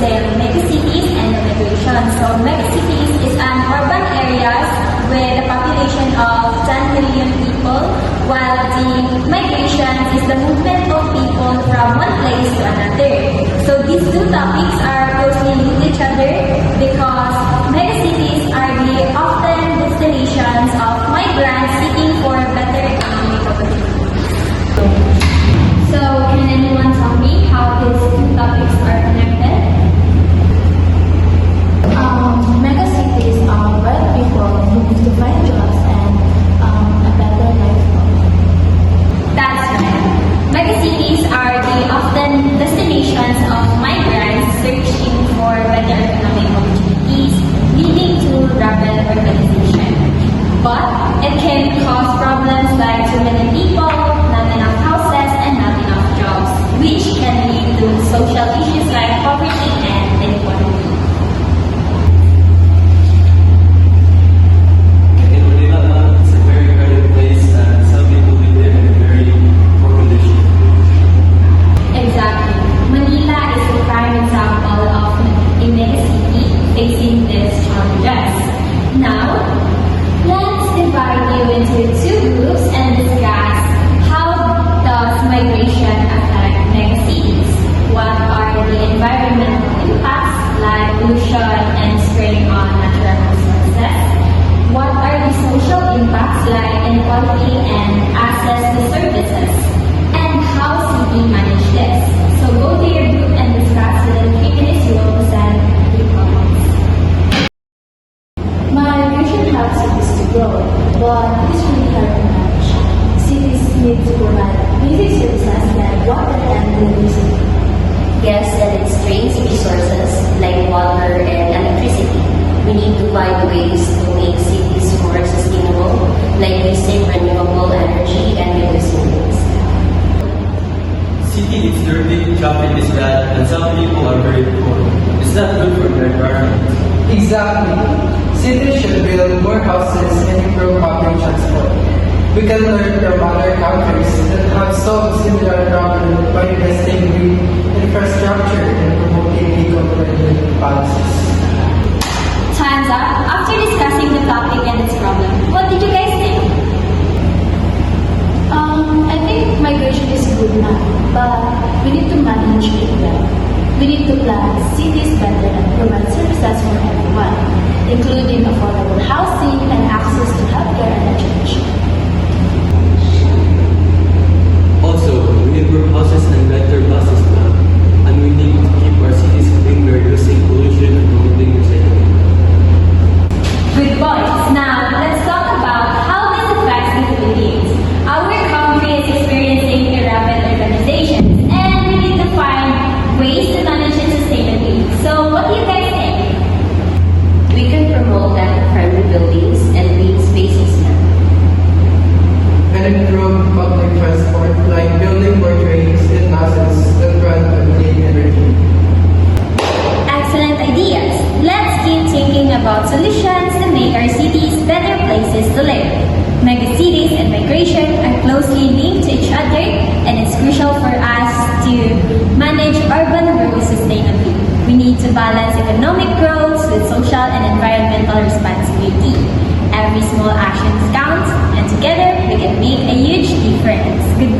introducing megacities and migration. So megacities is an urban areas with a population of 10 million people, while the migration is the movement of people from one place to another. So these two topics are closely linked to each other because megacities are the often destinations of migrants seeking for better economic opportunities. So can anyone tell me how these two topics are connected? Megacities are where people move to find jobs and a better life for all. That's right. Megacities are the often destinations of migrants searching for better economic opportunities, leading to rapid urbanization. But it can cause problems like too many people, not enough houses, and not enough jobs, which can lead to social issues like poverty and inequality. In Manila, it's a very crowded place and some people live there in a very poor condition. Exactly. Manila is a prime example of a megacity facing these challenges. Now, let's divide you into two groups and discuss how does migration affect megacities. What are the environmental impacts like pollution and spraying on natural resources? What are the social impacts like inequality and access to services? And how city manage this? So go to your group and discuss within 3 minutes. You will present the comments. Migration helps cities to grow, but it's really hard to manage. Cities need to provide basic services like water and electricity. Yes, and it strains resources like water and electricity. We need to find ways to make cities more sustainable, like using renewable energy and reducing waste. City is dirty, traffic is bad, and some people are very poor. It's not good for the environment. Exactly. Cities should build more houses and improve public transport. We can learn from other countries that have solved similar problems by investing in infrastructure and promoting eco-friendly policies. Time's up. After discussing the topic and its problem, what did you guys think? I think migration is good now, but we need to manage it well. We need to plan cities better and provide services for everyone, including affordable housing and access to healthcare and education. Also, we need more buses and better buses now. And we need to keep our cities clean by reducing pollution and promoting recycling. Good points. Now, let's talk about how this affects the Philippines. Our country is experiencing a rapid urbanization, and we need to find ways to manage it sustainably. So, what do you guys think? We can promote eco-friendly buildings and green spaces now. And improve public transport like building more trains and buses that run on clean energy. Excellent ideas. Let's keep thinking about solutions to make our cities better places to live. Megacities and migration are closely linked to each other, and it's crucial for us to manage urban growth sustainably. We need to balance economic growth with social and environmental responsibility. Every small action counts, and together we can make a huge difference. Good